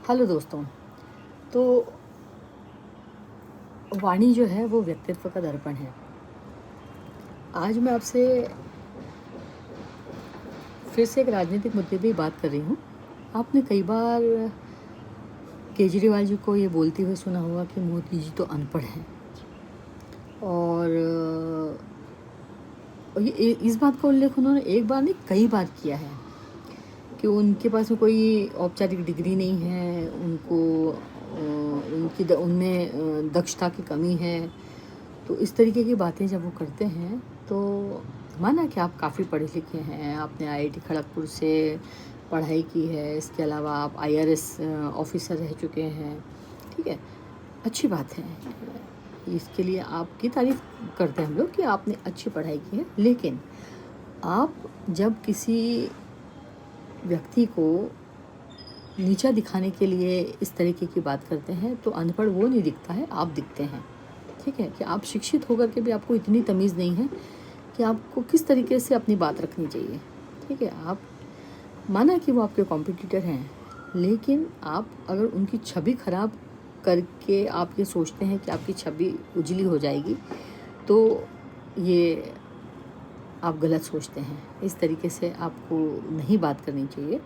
Hello दोस्तों। तो वाणी जो है वो व्यक्तित्व का दर्पण है। आज मैं आपसे फिर से एक राजनीतिक मुद्दे पे बात कर रही हूँ। आपने कई बार केजरीवाल जी को ये बोलते हुए सुना होगा कि मोदी जी तो अनपढ़ हैं, और ये इस बात का उल्लेख उन्होंने एक बार नहीं कई बार किया है कि उनके पास में कोई औपचारिक डिग्री नहीं है, उनमें दक्षता की कमी है। तो इस तरीके की बातें जब वो करते हैं तो माना कि आप काफ़ी पढ़े लिखे हैं, आपने आईआईटी खड़गपुर से पढ़ाई की है, इसके अलावा आप आईआरएस ऑफिसर रह चुके हैं, ठीक है, अच्छी बात है। इसके लिए आपकी तारीफ़ करते हैं हम लोग कि आपने अच्छी पढ़ाई की है। लेकिन आप जब किसी व्यक्ति को नीचा दिखाने के लिए इस तरीके की बात करते हैं तो अनपढ़ वो नहीं दिखता है, आप दिखते हैं। ठीक है कि आप शिक्षित होकर के भी आपको इतनी तमीज़ नहीं है कि आपको किस तरीके से अपनी बात रखनी चाहिए। ठीक है, आप माना कि वो आपके कॉम्पिटिटर हैं, लेकिन आप अगर उनकी छवि खराब करके आप ये सोचते हैं कि आपकी छवि उजली हो जाएगी, तो ये आप गलत सोचते हैं। इस तरीके से आपको नहीं बात करनी चाहिए।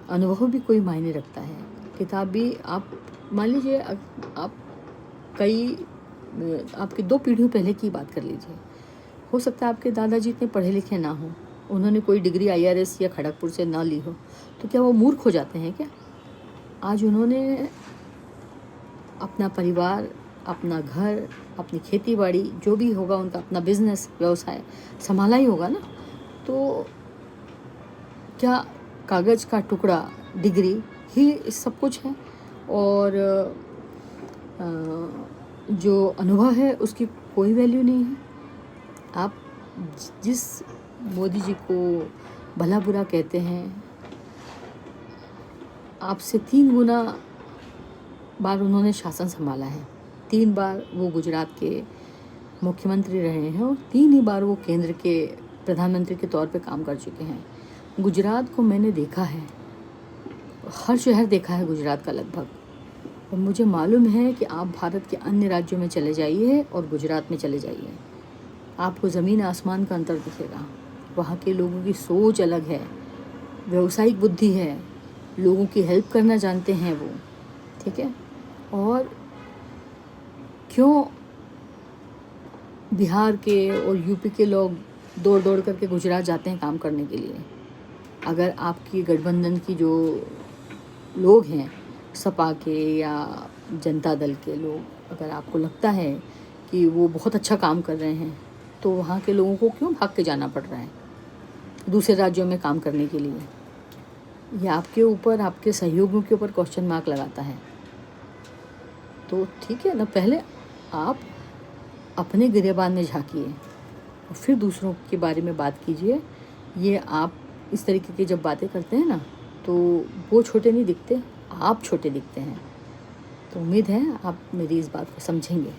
अनुभव भी कोई मायने रखता है। किताब भी आप मान लीजिए, आप कई आपके 2 पीढ़ियों पहले की बात कर लीजिए। हो सकता है आपके दादाजी इतने पढ़े लिखे ना हो, उन्होंने कोई डिग्री आईआरएस या खड़गपुर से ना ली हो, तो क्या वो मूर्ख हो जाते हैं क्या? आज उन्होंने अपना परिवार, अपना घर, अपनी खेती बाड़ी, जो भी होगा उनका अपना बिजनेस व्यवसाय संभाला ही होगा ना। तो क्या कागज़ का टुकड़ा, डिग्री ही सब कुछ है? और जो अनुभव है उसकी कोई वैल्यू नहीं है। आप जिस मोदी जी को भला बुरा कहते हैं, आपसे 3 गुना बार उन्होंने शासन संभाला है। 3 बार वो गुजरात के मुख्यमंत्री रहे हैं और 3 ही बार वो केंद्र के प्रधानमंत्री के तौर पे काम कर चुके हैं। गुजरात को मैंने देखा है, हर शहर देखा है गुजरात का लगभग, और मुझे मालूम है कि आप भारत के अन्य राज्यों में चले जाइए और गुजरात में चले जाइए, आपको ज़मीन आसमान का अंतर दिखेगा। वहाँ के लोगों की सोच अलग है, व्यावसायिक बुद्धि है, लोगों की हेल्प करना जानते हैं वो, ठीक है। और क्यों बिहार के और यूपी के लोग दौड़ दौड़ करके गुजरात जाते हैं काम करने के लिए? अगर आपकी गठबंधन की जो लोग हैं, सपा के या जनता दल के लोग, अगर आपको लगता है कि वो बहुत अच्छा काम कर रहे हैं, तो वहाँ के लोगों को क्यों भाग के जाना पड़ रहा है दूसरे राज्यों में काम करने के लिए? ये आपके ऊपर, आपके सहयोगियों के ऊपर क्वेश्चन मार्क लगाता है। तो ठीक है ना, पहले आप अपने गिरेबान में झाँकिए और फिर दूसरों के बारे में बात कीजिए। ये आप इस तरीके की जब बातें करते हैं ना, तो वो छोटे नहीं दिखते, आप छोटे दिखते हैं। तो उम्मीद है आप मेरी इस बात को समझेंगे।